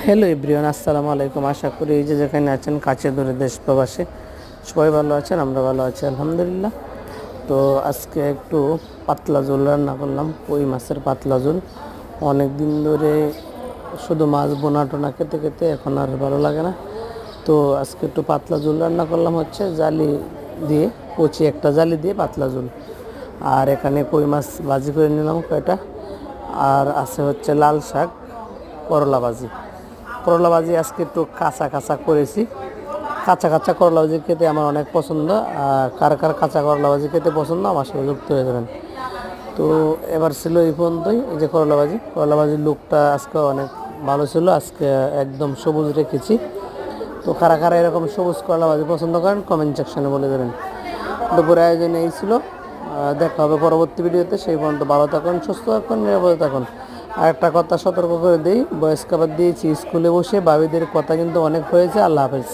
Hello everyone, আসসালামু আলাইকুম। আশা করি এই যে যেখানে আছেন কাছে দূরে দেশ প্রবাসে সবাই ভালো আছেন, আমরা ভালো আছি আলহামদুলিল্লাহ। তো আজকে একটু পাতলা ঝোল রান্না করলাম, কই মাছের পাতলা ঝোল। অনেক দিন ধরে শুধু মাছ বোনা টোনা খেতে খেতে এখন আর ভালো লাগে না। তো আজকে একটু পাতলা ঝোল রান্না করলাম, হচ্ছে জালি দিয়ে, কচি একটা জালি দিয়ে পাতলা ঝোল। আর এখানে কই মাছ ভাজি করে নিলাম কয়টা। আর আছে হচ্ছে লাল শাক, করলা ভাজি। করলা ভাজি আজকে একটু কাঁচা কাঁচা করেছি। কাঁচা কাঁচা করলা ভাজি খেতে আমার অনেক পছন্দ। আর কার কার কাঁচা করলা ভাজি খেতে পছন্দ আমার সাথে যুক্ত হয়ে যাবেন। তো এবার ছিল এই পর্যন্তই। এই যে করলা ভাজির লুকটা আজকে অনেক ভালো ছিল। আজকে একদম সবুজ রেখেছি। তো কারা কারা এরকম সবুজ করলা ভাজি পছন্দ করেন কমেন্ট সেকশনে বলে দেবেন। দুপুরে আয়োজন এই ছিল। দেখা হবে পরবর্তী ভিডিওতে। সেই পর্যন্ত ভালো থাকুন, সুস্থ থাকুন, নিরাপদে থাকুন। আর একটা কথা সতর্ক করে দিই, বয়স খাবার দিয়েছি স্কুলে বসে, ভাবিদের কথা কিন্তু অনেক হয়েছে। আল্লাহ হাফেজ।